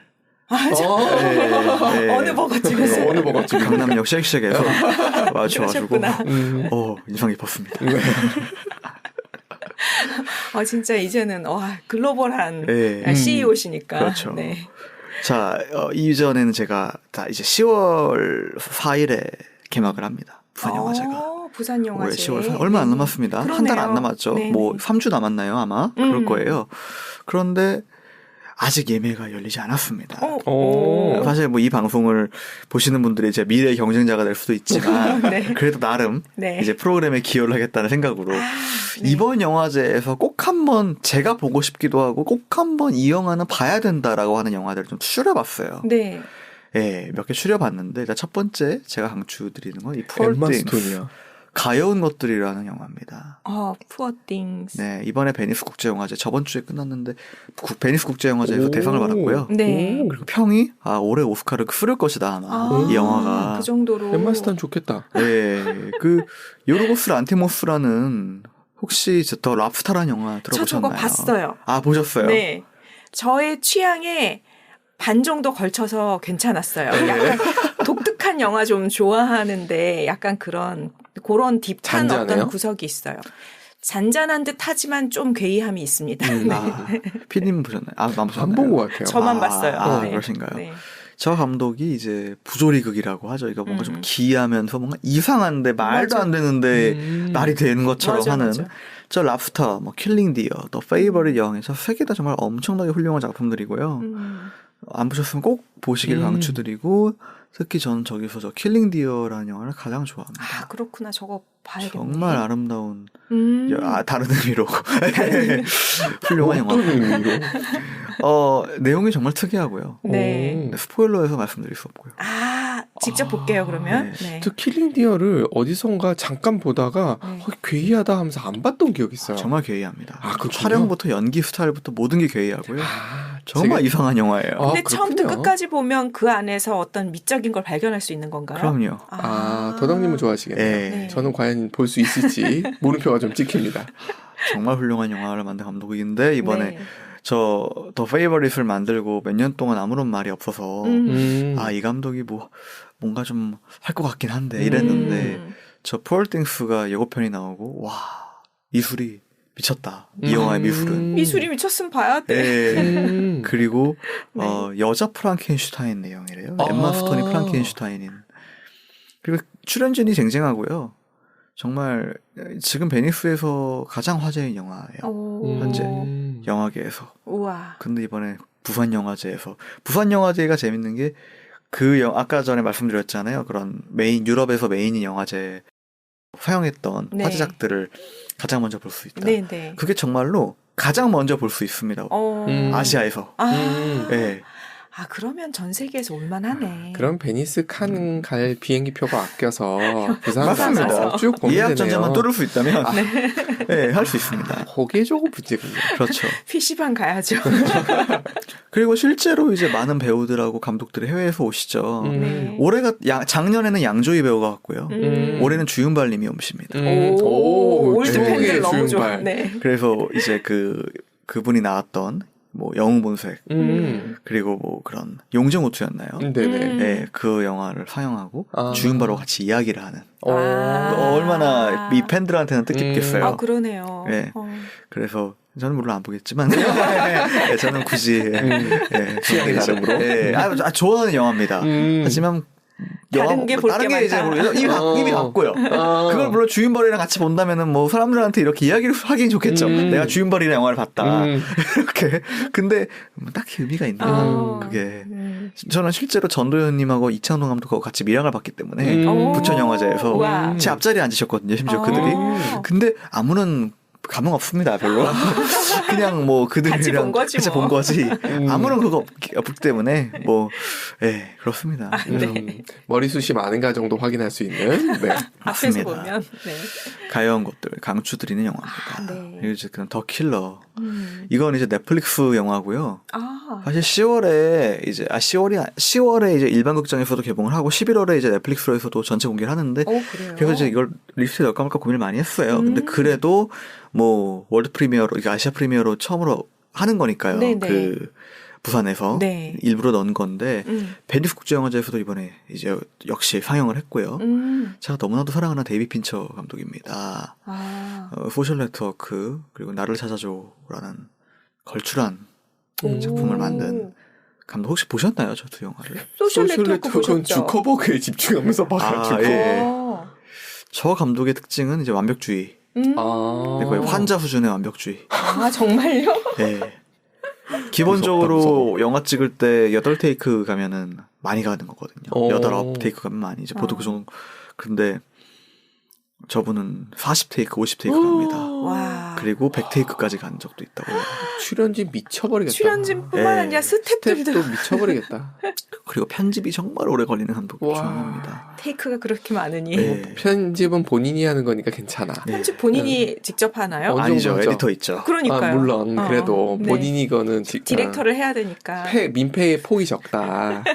네. 어느 버거집에서? 어느 버거집? 강남역 쉑쉑에서 맞춰가지고 그러셨구나. 인상 깊었습니다. 진짜 이제는 글로벌한 네. CEO시니까. 그렇죠. 네. 자, 이전에는 제가 이제 10월 4일에 개막을 합니다. 부산 영화제가. 부산 영화제. 올해 10월 4일 얼마 안 남았습니다. 한 달 안 남았죠. 네네. 뭐 3주 남았나요, 아마? 그럴 거예요. 그런데 아직 예매가 열리지 않았습니다. 오. 사실 뭐 이 방송을 보시는 분들이 이제 미래의 경쟁자가 될 수도 있지만 네. 그래도 나름 네. 이제 프로그램에 기여를 하겠다는 생각으로 네. 이번 영화제에서 꼭 한번 제가 보고 싶기도 하고 꼭 한번 이 영화는 봐야 된다라고 하는 영화들을 좀 추려봤어요. 네. 예, 몇 개 추려봤는데 일단 첫 번째 제가 강추드리는 건 이 엠마 푸얼 스톤이야. 가여운 것들이라는 영화입니다. Poor Things. 네, 이번에 베니스 국제영화제 저번 주에 끝났는데 베니스 국제영화제에서 오. 대상을 받았고요. 네. 그리고 평이 올해 오스카를 쓸 것이다 아마 이 영화가. 그 정도로. 엠마 스톤 좋겠다. 네, 그 요르고스 란티모스라는 혹시 더 랍스타라는 영화 저 들어보셨나요? 저거 봤어요. 아 보셨어요? 네. 저의 취향에 반 정도 걸쳐서 괜찮았어요. 약간 독특한 영화 좀 좋아하는데 약간 그런 딥한 잔잔해요? 어떤 구석이 있어요. 잔잔한 듯 하지만 좀 괴이함이 있습니다. 피디님 보셨나요? 안 보셨나요? 안 본 것 같아요. 저만 봤어요. 네. 그러신가요? 네. 저 감독이 이제 부조리극이라고 하죠. 이거 뭔가 좀 음. 기이하면서 뭔가 이상한데 말도 맞아. 안 되는데 말이 되는 것처럼 맞아, 하는 맞아. 저 랍스터, 뭐 킬링 디어, 더 페이버릿 영에서 세 개 다 정말 엄청나게 훌륭한 작품들이고요. 안 보셨으면 꼭 보시길 강추드리고 특히 저는 저기서 저 킬링 디어라는 영화를 가장 좋아합니다. 아, 그렇구나. 저거 봐야겠네. 정말 아름다운 다른 의미로 훌륭한 어떤 영화. 의미로? 내용이 정말 특이하고요. 네. 오. 스포일러에서 말씀드릴 수 없고요. 직접 볼게요, 그러면. 네. 저 킬링 디어를 어디선가 잠깐 보다가 네. 괴이하다 하면서 안 봤던 기억이 있어요. 정말 괴이합니다. 아, 그렇군요. 촬영부터 연기 스타일부터 모든 게 괴이하고요. 정말 제가- 이상한 영화예요. 근데 그렇군요. 처음부터 끝까지 보면 그 안에서 어떤 미적인 걸 발견할 수 있는 건가요? 그럼요. 더덕님은 좋아하시겠네요. 네. 네. 저는 과연 볼 수 있을지 물음표가 좀 찍힙니다. 정말 훌륭한 영화를 만든 감독인데 이번에 네. 저 더 페이버릿을 만들고 몇 년 동안 아무런 말이 없어서 이 감독이 뭔가 좀 할 것 같긴 한데 이랬는데 저 푸얼 띵스가 예고편이 나오고 와 미술이 미쳤다. 이 영화의 미술은. 미술이 미쳤으면 봐야 돼. 네. 그리고 네. 여자 프랑켄슈타인 내용이래요. 아. 엠마 스톤이 프랑켄슈타인인. 그리고 출연진이 쟁쟁하고요. 정말 지금 베니스에서 가장 화제인 영화예요. 현재. 영화계에서. 우와. 근데 이번에 부산 영화제에서 부산 영화제가 재밌는 게 아까 전에 말씀드렸잖아요. 그런 유럽에서 메인인 영화제 사용했던 네. 화제작들을 가장 먼저 볼 수 있다. 네네. 그게 정말로 가장 먼저 볼 수 있습니다. 아시아에서. 네. 그러면 전 세계에서 올만하네. 그럼 베니스 칸 갈 비행기 표가 아껴서 부산 맞습니다. 가서 쭉 보면 예약 되네요. 전자만 뚫을 수 있다면 네, 할 수 있습니다. 그게 조금 문제군요. 그렇죠. PC방 가야죠. 그리고 실제로 이제 많은 배우들하고 감독들이 해외에서 오시죠. 네. 작년에는 양조희 배우가 왔고요. 올해는 주윤발님이 오십니다. 올드 네. 팬들 너무 좋아. 주윤발. 네. 그래서 이제 그분이 나왔던 영웅본색 그리고 그런 용정우투였나요? 네네. 네, 그 영화를 상영하고 아. 주윤발하고 같이 이야기를 하는. 아. 얼마나 이 팬들한테는 뜻깊겠어요. 그러네요. 네. 그래서 저는 물론 안 보겠지만 네, 저는 굳이 취향이 다름으로. 네, 좋아하는 영화입니다. 하지만 다른 게 볼 게 다른 게 이제 많다. 이미 봤고요. 그걸 물론 주윤발이랑 같이 본다면은 사람들한테 이렇게 이야기를 하긴 좋겠죠. 내가 주윤발이랑 영화를 봤다. 이렇게. 근데 딱히 의미가 있나? 그게. 저는 실제로 전도연님하고 이창동 감독하고 같이 밀양을 봤기 때문에 부천 영화제에서 제 앞자리에 앉으셨거든요. 심지어 그들이. 근데 아무런 감흥 없습니다, 별로. 그냥 그들이랑 같이 본 거지. 아무런 그거 없기 때문에 그렇습니다. 네. 머리숱이 많은가 정도 확인할 수 있는. 네. 앞에서 맞습니다. 보면. 네. 가여운 것들 강추드리는 영화입니다. 네. 그리고 이제 그럼 더 킬러. 이건 이제 넷플릭스 영화고요. 사실 10월에 이제 일반 극장에서도 개봉을 하고 11월에 이제 넷플릭스로에서도 전체 공개를 하는데 그래요? 그래서 이제 이걸 리스트에 넣을까 말까 고민을 많이 했어요. 근데 그래도 월드 프리미어로 아시아 프리미어로 처음으로 하는 거니까요. 네네. 부산에서 네. 일부러 넣은 건데 베니스 국제영화제에서도 이번에 이제 역시 상영을 했고요. 제가 너무나도 사랑하는 데이비드 핀처 감독입니다. 소셜 네트워크 그리고 나를 찾아줘라는 걸출한 작품을 만든 감독 혹시 보셨나요? 저 두 영화를? 소셜 네트워크 보셨죠? 주커버그에 집중하면서 봐가지고. 예. 저 어. 감독의 특징은 이제 완벽주의. 아. 거의 환자 수준의 완벽주의. 아, 정말요? 예. 기본적으로 무서워. 영화 찍을 때 8테이크 가면은 많이 가는 거거든요. 오. 8, 9테이크 가면 많이. 이제 보통 그 정도. 근데 저분은 40테이크, 50테이크 갑니다. 와. 그리고 100테이크까지 간 적도 있다고. 출연진 미쳐버리겠다. 출연진뿐만 예. 아니라 스태프들도 스텝도 미쳐버리겠다. 그리고 편집이 정말 오래 걸리는 감독 와. 중입니다. 테이크가 그렇게 많으니 네. 편집은 본인이 하는 거니까 괜찮아. 네. 편집 본인이 직접 하나요? 어느 아니죠. 정도죠? 에디터 있죠. 그러니까요. 아, 물론 그래도 네. 본인이 이거는 디렉터를 해야 되니까. 민폐의 폭이 적다.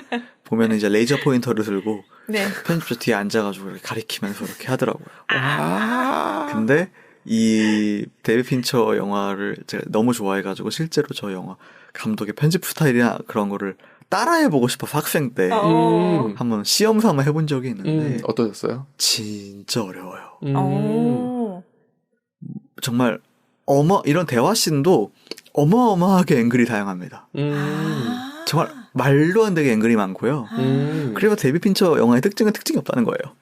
보면은 이제 레이저 포인터를 들고 네. 편집자 뒤에 앉아가지고 이렇게 가리키면서 이렇게 하더라고요. 와. 근데 이 데이비드 핀처 영화를 제가 너무 좋아해가지고 실제로 저 영화 감독의 편집 스타일이나 그런 거를 따라해보고 싶어서 학생 때 한번 시험 삼아 해본 적이 있는데 어떠셨어요? 진짜 어려워요. 어. 정말 이런 대화씬도 어마어마하게 앵글이 다양합니다. 아. 정말 말도 안 되게 앵글이 많고요. 그리고 데이비드 핀처 영화의 특징은 특징이 없다는 거예요.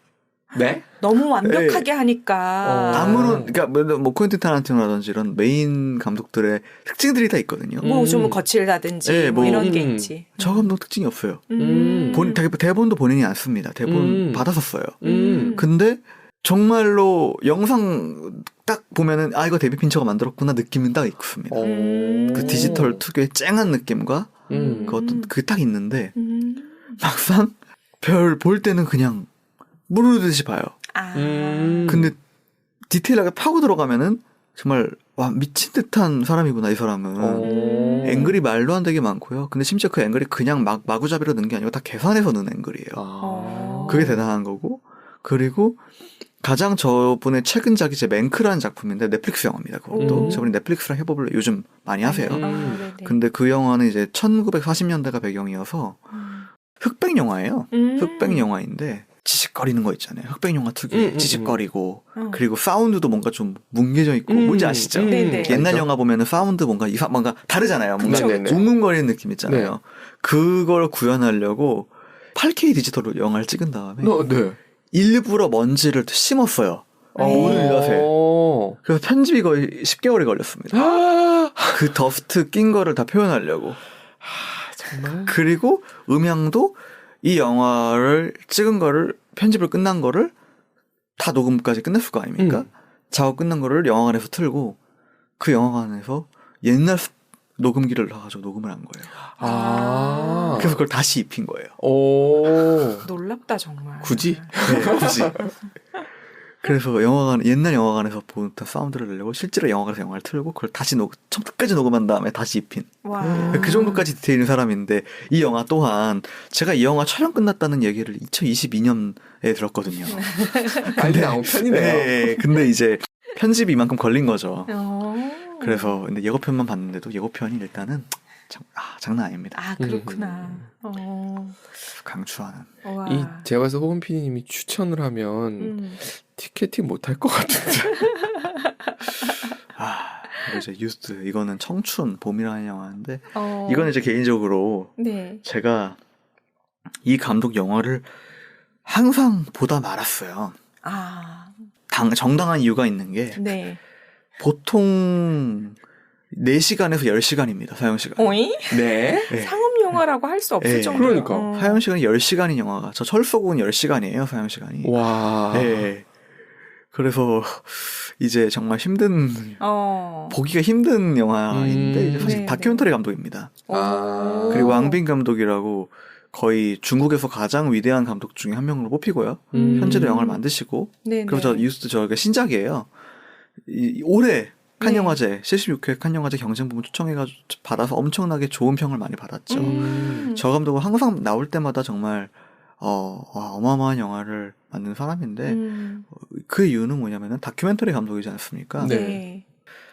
네? 너무 완벽하게 하니까. 아무런 그러니까 뭐 퀸틴 타란티노라든지 이런 메인 감독들의 특징들이 다 있거든요. 뭐 좀 거칠다든지 네, 뭐 뭐, 이런 게 있지. 저 감독 특징이 없어요. 음. 대본도 본인이 안 씁니다. 대본 받아서 써요. 음. 근데 정말로 영상 딱 보면은 이거 데이비드 핀처가 만들었구나 느낌은 딱 있습니다. 그 디지털 특유의 쨍한 느낌과 그 어떤 그 딱 있는데 막상 별 볼 때는 그냥 무르르듯이 봐요. 아. 근데 디테일하게 파고 들어가면은 정말 와 미친 듯한 사람이구나 이 사람은. 앵글이 말도 안 되게 많고요. 근데 심지어 그 앵글이 그냥 마구잡이로 넣은 게 아니고 다 계산해서 넣은 앵글이에요. 그게 대단한 거고. 그리고 가장 저분의 최근작이 제 맨크라는 작품인데 넷플릭스 영화입니다. 그것도 저분이 넷플릭스랑 협업을 요즘 많이 하세요. 네네. 근데 그 영화는 이제 1940년대가 배경이어서 흑백 영화예요. 흑백 영화인데 지직거리는 거 있잖아요. 흑백 영화 특유의 지직거리고 그리고 사운드도 뭔가 좀 뭉개져 있고 뭔지 아시죠? 네네. 옛날 영화 보면은 사운드 뭔가 다르잖아요. 뭔가 그쵸, 그쵸. 웅웅거리는 느낌 있잖아요. 네. 그걸 구현하려고 8K 디지털로 영화를 찍은 다음에 네. 일부러 먼지를 심었어요. 모든 엿에. 그래서 편집이 거의 10개월이 걸렸습니다. 그 더스트 낀 거를 다 표현하려고. 정말? 그리고 음향도 이 영화를 찍은 거를 편집을 끝난 거를 다 녹음까지 끝냈을 거 아닙니까? 작업 끝난 거를 영화관에서 틀고 그 영화관에서 옛날 녹음기를 넣어가지고 녹음을 한 거예요. 그래서 그걸 다시 입힌 거예요. 놀랍다 정말. 굳이? 네, 굳이. 그래서 옛날 영화관에서 본 사운드를 내려고 실제로 영화관에서 영화를 틀고 그걸 다시 끝까지 녹음한 다음에 다시 입힌. 와. 그 정도까지 디테일인 사람인데 이 영화 또한 제가 이 영화 촬영 끝났다는 얘기를 2022년에 들었거든요. 빨리 나온 편이네요. 네, 근데 이제 편집이 이만큼 걸린 거죠. 그래서 근데 예고편만 봤는데도 예고편이 일단은 장난 아닙니다. 아 그렇구나. 강추하는. 와. 이 제가 봐서 호은 PD님이 추천을 하면 티켓팅 못할 것 같은데. 그리고 이제 유스트 이거는 청춘 봄이라는 영화인데 이거는 이제 개인적으로 네. 제가 이 감독 영화를 항상 보다 말았어요. 정당한 이유가 있는 게 네. 보통 4시간에서 10시간입니다. 사용 시간. 오이? 네. 상업 영화라고 할 수 없을 네. 정도로. 그러니까. 사용 시간이 10시간인 영화가 저 철석은 10시간이에요. 사용 시간이. 와. 네. 그래서 이제 정말 보기가 힘든 영화인데 이제 사실 네, 다큐멘터리 감독입니다. 아. 그리고 왕빈 감독이라고 거의 중국에서 가장 위대한 감독 중에 한 명으로 뽑히고요. 현재도 영화를 만드시고 네네. 그리고 저 유스트 저게 신작이에요. 올해 칸 영화제 76회 칸 영화제 경쟁부문 초청해가지고 받아서 엄청나게 좋은 평을 많이 받았죠. 저 감독은 항상 나올 때마다 정말 어마어마한 영화를 만든 사람인데 그 이유는 뭐냐면은 다큐멘터리 감독이지 않습니까? 네.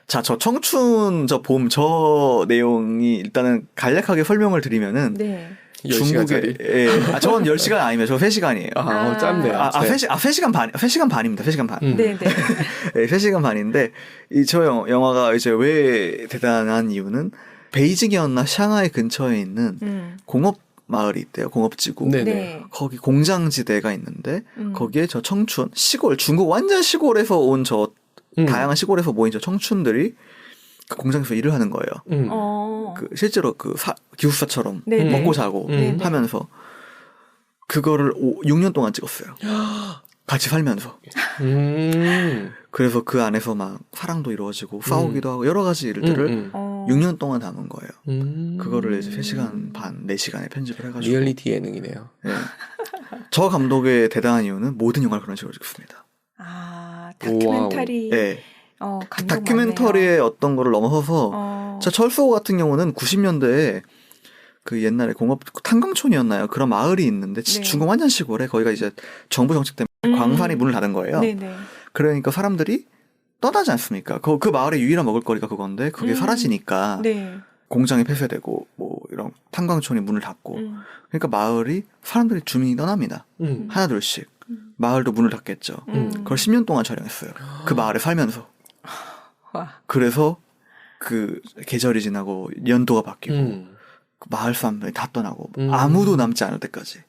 자, 저 청춘 저 내용이 일단은 간략하게 설명을 드리면은 네. 중국에 저건 10시간 아니면 저 3시간이에요. 짧네요. 3시간 반입니다. 3시간 반. 네네. 네, 3시간 반인데 저 영화가 이제 왜 대단한 이유는 베이징이었나 샹하이 근처에 있는 공업 마을이 있대요. 공업지구. 네네. 네. 거기 공장지대가 있는데 음. 거기에 저 청춘 시골 중국 완전 시골에서 온 저 다양한 시골에서 모인 저 청춘들이 그 공장에서 일을 하는 거예요. 그 실제로 그 기숙사처럼 네네. 먹고 자고 네네. 하면서 그거를 6년 동안 찍었어요. 같이 살면서. 그래서 그 안에서 막 사랑도 이루어지고 싸우기도 하고 여러 가지 일들을 6년 동안 담은 거예요. 그거를 이제 3시간 반, 4시간에 편집을 해가지고. 리얼리티 예능이네요. 네. 저 감독의 대단한 이유는 모든 영화를 그런 식으로 찍습니다. 아, 다큐멘터리. 네. 감독 다큐멘터리의 맞네요. 어떤 거를 넘어서서 저 철수호 같은 경우는 90년대에 그 옛날에 공업 탄광촌이었나요? 그런 마을이 있는데 네. 중국 완전 시골에 거기가 이제 정부 정책 때문에 광산이 문을 닫은 거예요. 네네. 그러니까 사람들이 떠나지 않습니까? 그 마을의 유일한 먹을거리가 그건데 그게 사라지니까 네. 공장이 폐쇄되고 뭐 이런 탄광촌이 문을 닫고 그러니까 마을이 사람들이 주민이 떠납니다. 하나 둘씩 마을도 문을 닫겠죠. 그걸 10년 동안 촬영했어요. 그 마을에 살면서. 와. 그래서 그 계절이 지나고 연도가 바뀌고 그 마을 사람들이 다 떠나고 아무도 남지 않을 때까지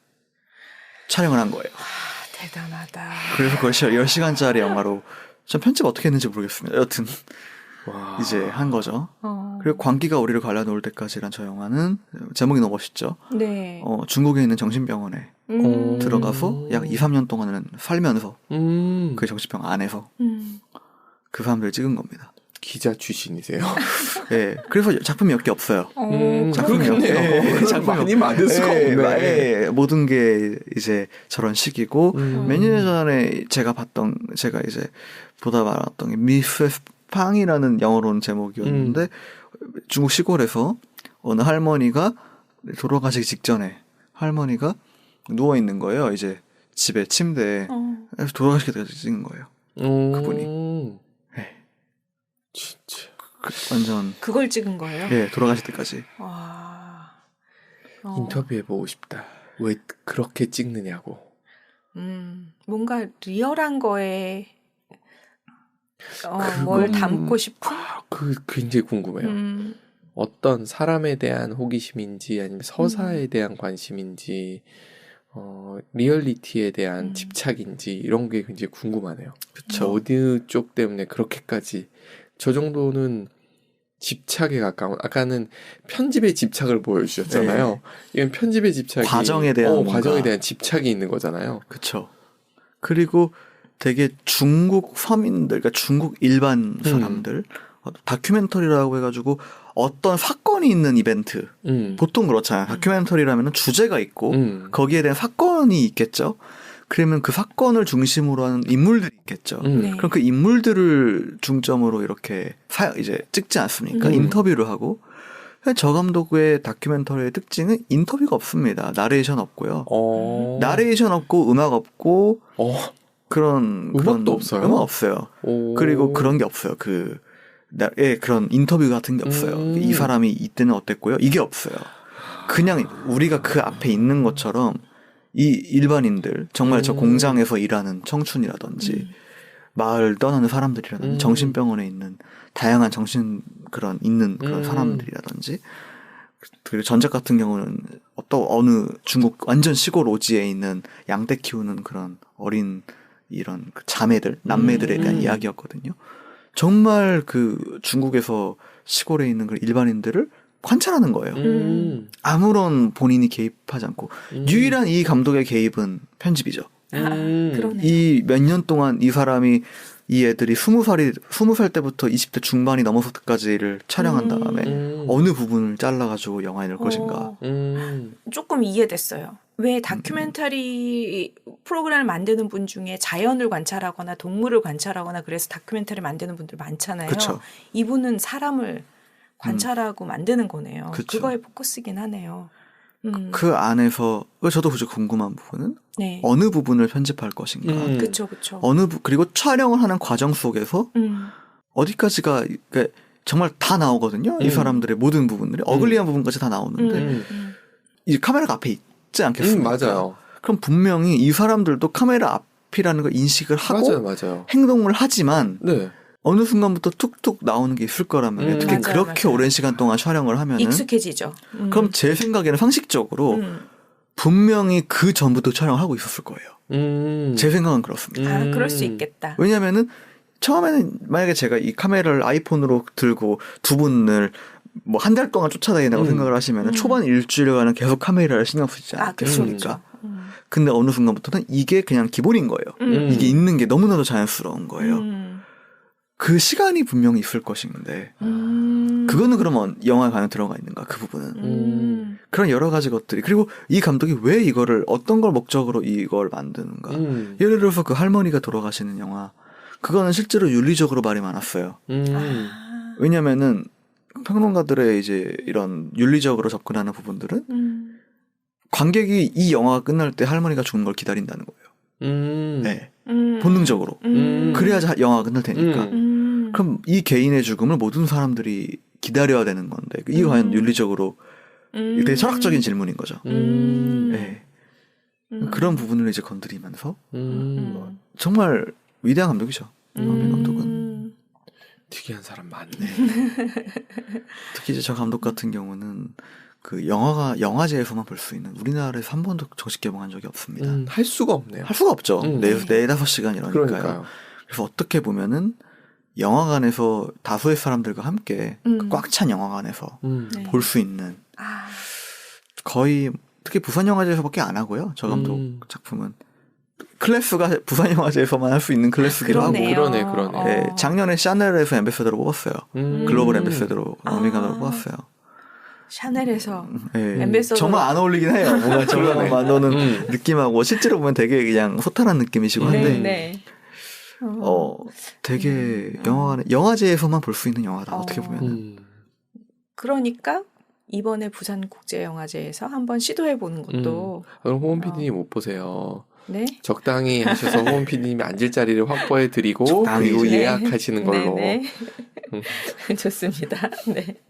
촬영을 한 거예요. 아, 대단하다. 그래서 그걸 10시간짜리 영화로 전 편집 어떻게 했는지 모르겠습니다. 여튼 와. 이제 한 거죠. 그리고 광기가 우리를 갈라놓을 때까지란 저 영화는 제목이 너무 멋있죠. 네. 중국에 있는 정신병원에 들어가서 약 2-3년 동안은 살면서 그 정신병원 안에서 그 사람들을 찍은 겁니다. 기자 출신이세요? 네, 그래서 작품이 몇 개 없어요. 작품이 그렇겠네요. 네, 작품이 많이 만들 수가 없네. 네, 모든 게 이제 저런 식이고 몇 년 전에 제가 이제 보다 말았던 게 미세스 팡이라는 영어로는 제목이었는데 중국 시골에서 어느 할머니가 돌아가시기 직전에 할머니가 누워 있는 거예요. 이제 집에 침대에 그래서 돌아가시기 때까지 찍은 거예요. 그분이. 네. 진짜. 완전 그걸 찍은 거예요? 예, 돌아가실 때까지. 와. 인터뷰해보고 싶다. 왜 그렇게 찍느냐고. 뭔가 리얼한 거에 뭘 담고 싶은? 그 굉장히 궁금해요. 어떤 사람에 대한 호기심인지 아니면 서사에 대한 관심인지 리얼리티에 대한 집착인지 이런 게 굉장히 궁금하네요. 그쵸. 어디 쪽 때문에 그렇게까지 저 정도는 집착에 가까운 아까는 편집의 집착을 보여주셨잖아요. 네. 이건 편집의 집착이 과정에 대한 뭔가. 과정에 대한 집착이 있는 거잖아요. 그쵸. 그리고 되게 중국 서민들, 그러니까 중국 일반 사람들, 다큐멘터리라고 해가지고 어떤 사건이 있는 이벤트. 보통 그렇잖아요. 다큐멘터리라면 주제가 있고, 거기에 대한 사건이 있겠죠. 그러면 그 사건을 중심으로 하는 인물들이 있겠죠. 네. 그럼 그 인물들을 중점으로 이렇게 이제 찍지 않습니까? 인터뷰를 하고. 저 감독의 다큐멘터리의 특징은 인터뷰가 없습니다. 나레이션 없고요. 나레이션 없고 음악 없고 음악도 없어요? 음악 없어요. 그리고 그런 게 없어요. 그런 인터뷰 같은 게 없어요. 이 사람이 이때는 어땠고요. 이게 없어요. 그냥 우리가 그 앞에 있는 것처럼 이 일반인들 정말 저 공장에서 일하는 청춘이라든지 마을 떠나는 사람들이라든지 정신병원에 있는 다양한 있는 그런 사람들이라든지 그리고 전작 같은 경우는 어느 중국 완전 시골 오지에 있는 양떼 키우는 그런 어린 이런 그 자매들, 남매들에 대한 이야기였거든요. 정말 그 중국에서 시골에 있는 그 일반인들을 관찰하는 거예요. 아무런 본인이 개입하지 않고 유일한 이 감독의 개입은 편집이죠. 그러네요. 이 몇 년 동안 이 사람이 이 애들이 20살 때부터 20대 중반이 넘어서 때까지를 촬영한 다음에 어느 부분을 잘라가지고 영화에 넣을 것인가. 조금 이해됐어요. 왜 다큐멘터리 프로그램을 만드는 분 중에 자연을 관찰하거나 동물을 관찰하거나 그래서 다큐멘터리 만드는 분들 많잖아요. 그쵸. 이분은 사람을 관찰하고 만드는 거네요. 그쵸. 그거에 포커스긴 하네요. 그 안에서 저도 굳이 궁금한 부분은 네. 어느 부분을 편집할 것인가. 그쵸. 그리고 촬영을 하는 과정 속에서 어디까지가 그러니까 정말 다 나오거든요. 이 사람들의 모든 부분들이 어글리한 부분까지 다 나오는데 이 카메라가 앞에 있지 않겠습니까? 맞아요. 그럼 분명히 이 사람들도 카메라 앞이라는 걸 인식을 하고 맞아요. 행동을 하지만 네. 어느 순간부터 툭툭 나오는 게 있을 거란 말이에요. 특히 맞아요, 그렇게 맞아요. 오랜 시간 동안 촬영을 하면은 익숙해지죠. 그럼 제 생각에는 상식적으로 분명히 그 전부터 촬영을 하고 있었을 거예요. 제 생각은 그렇습니다. 아, 그럴 수 있겠다. 왜냐면은 처음에는 만약에 제가 이 카메라를 아이폰으로 들고 두 분을 뭐 한 달 동안 쫓아다닌다고 생각을 하시면은 초반 일주일간은 계속 카메라를 신경 쓰지 않겠습니까? 근데 어느 순간부터는 이게 그냥 기본인 거예요. 이게 있는 게 너무나도 자연스러운 거예요. 그 시간이 분명히 있을 것인데 그거는 그러면 영화에 과연 들어가 있는가 그 부분은 그런 여러 가지 것들이 그리고 이 감독이 왜 이거를 어떤 걸 목적으로 이걸 만드는가 예를 들어서 그 할머니가 돌아가시는 영화 그거는 실제로 윤리적으로 말이 많았어요. 왜냐면은 평론가들의 이제 이런 윤리적으로 접근하는 부분들은 관객이 이 영화가 끝날 때 할머니가 죽는 걸 기다린다는 거예요. 네. 본능적으로. 그래야지 영화가 끝날 테니까. 그럼 이 개인의 죽음을 모든 사람들이 기다려야 되는 건데 이게 과연 윤리적으로 되게 철학적인 질문인 거죠. 네. 그런 부분을 이제 건드리면서 정말 위대한 감독이죠. 황빈 감독은. 특이한 사람 많네. 특히 이제 저 감독 같은 경우는 그 영화제에서만 볼 수 있는 우리나라에서 한 번도 정식 개봉한 적이 없습니다. 할 수가 없네요. 할 수가 없죠. 네 다섯 시간 이러니까요. 그러니까요. 그래서 어떻게 보면은 영화관에서 다수의 사람들과 함께 꽉 찬 영화관에서 네. 볼 수 있는 거의 특히 부산영화제에서밖에 안 하고요. 저 감독 작품은 클래스가 부산영화제에서만 할 수 있는 클래스기도 하고. 그러네요. 그러네. 네, 작년에 샤넬에서 앰베서더로 뽑았어요. 글로벌 앰베서더로 황빈 감독을 뽑았어요. 샤넬에서 네. 엠베서더 정말 안 어울리긴 해요. 뭔가 저거랑 만드는 느낌하고 실제로 보면 되게 그냥 소탈한 느낌이시고 한데 네. 되게 영화제에서만 볼 수 있는 영화다. 어떻게 보면. 그러니까 이번에 부산국제영화제에서 한번 시도해 보는 것도 그럼 호은 PD님 못 보세요. 네. 적당히 하셔서 호은 PD님이 앉을 자리를 확보해 드리고 그리고 네. 예약하시는 걸로. 네. 좋습니다. 네.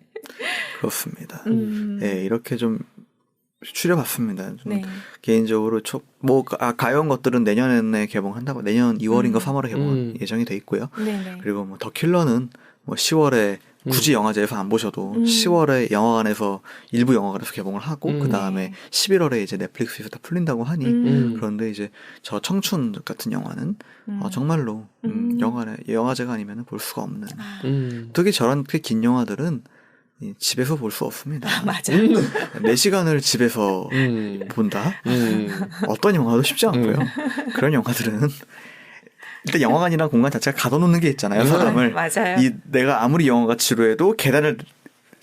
그렇습니다. 네, 이렇게 좀 추려봤습니다. 좀 네. 개인적으로 가요운 것들은 내년에 개봉한다고 내년 2월인가 3월에 개봉 예정이 돼 있고요. 네네. 그리고 뭐 더 킬러는 뭐 10월에 굳이 영화제에서 안 보셔도 10월에 영화관에서 일부 영화관에서 개봉을 하고 그 다음에 11월에 이제 넷플릭스에서 다 풀린다고 하니 그런데 이제 저 청춘 같은 영화는 정말로 영화제가 아니면 볼 수가 없는 특히 저런 긴 영화들은 집에서 볼 수 없습니다. 맞아. 4시간을 집에서 본다? 어떤 영화도 쉽지 않고요. 그런 영화들은 일단 영화관이란 공간 자체가 가둬놓는 게 있잖아요. 사람을. 맞아요. 내가 아무리 영화가 지루해도 계단을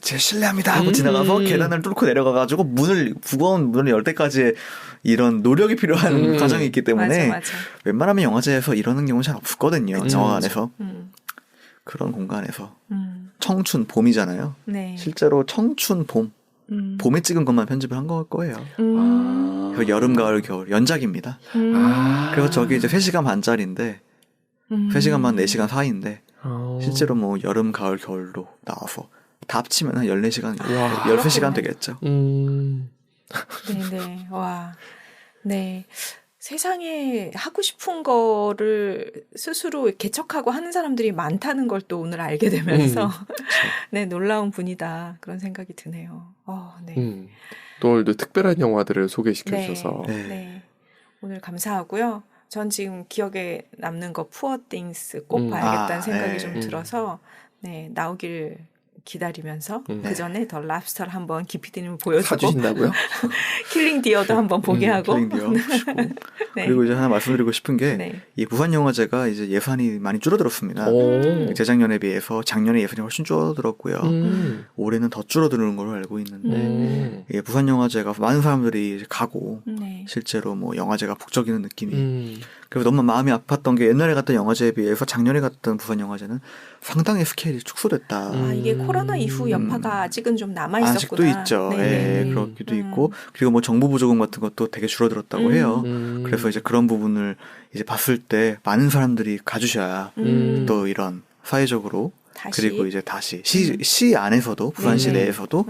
제 실례합니다 하고 지나가서 계단을 뚫고 내려가가지고 무거운 문을 열 때까지 이런 노력이 필요한 과정이 있기 때문에 맞아. 웬만하면 영화제에서 이러는 경우는 잘 없거든요. 영화관에서. 그런 공간에서. 청춘 봄이잖아요. 네. 실제로 청춘 봄에 찍은 것만 편집을 한 거예요. 그래서 여름, 가을, 겨울 연작입니다. 그래서 저게 이제 3시간 반짜리인데 3시간 반 4시간 사이인데 실제로 뭐 여름, 가을, 겨울로 나와서 다 합치면 한 14시간, 13시간 되겠죠. 네네. 와. 네. 세상에 하고 싶은 거를 스스로 개척하고 하는 사람들이 많다는 걸 또 오늘 알게 되면서 네, 놀라운 분이다. 그런 생각이 드네요. 네. 또 오늘도 특별한 영화들을 소개시켜 주셔서 네. 오늘 감사하고요. 전 지금 기억에 남는 거 푸어 띵스 꼭 봐야겠다는 생각이 좀 들어서 네, 나오길 기다리면서 그 전에 더 랍스터를 한번 기피디님 보여주고 사주신다고요? 킬링 디어도 한번 보게 하고 킬링 디어 보시고 네. 그리고 이제 하나 말씀드리고 싶은 게 이 부산영화제가 이제 예산이 많이 줄어들었습니다. 재작년에 비해서 작년에 예산이 훨씬 줄어들었고요. 올해는 더 줄어드는 걸로 알고 있는데 이 부산영화제가 많은 사람들이 이제 가고 실제로 뭐 영화제가 북적이는 느낌이 그리고 너무 마음이 아팠던 게 옛날에 갔던 영화제에 비해서 작년에 갔던 부산영화제는 상당히 스케일이 축소됐다. 이게 코로나 이후 여파가 아직은 좀 남아 아직도 있었구나. 있죠. 예, 그렇기도 있고 그리고 뭐 정부 보조금 같은 것도 되게 줄어들었다고 해요. 그래서 이제 그런 부분을 이제 봤을 때 많은 사람들이 가주셔야 또 이런 사회적으로 다시. 그리고 이제 다시 시 안에서도 부산시 내에서도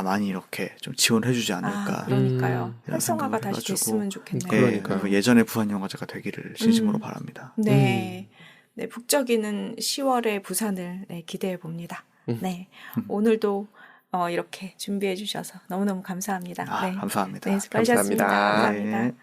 많이 이렇게 좀 지원을 해주지 않을까. 그러니까요. 이런 활성화가 생각을 다시 해가지고. 됐으면 좋겠네요. 예, 그러니까요. 그래서 예전에 부산영화제가 되기를 진심으로 바랍니다. 네. 네, 북적이는 10월의 부산을 네, 기대해 봅니다. 네, 음. 오늘도 이렇게 준비해 주셔서 너무너무 감사합니다. 네. 감사합니다. 네, 수고하셨습니다. 감사합니다. 감사합니다. 네.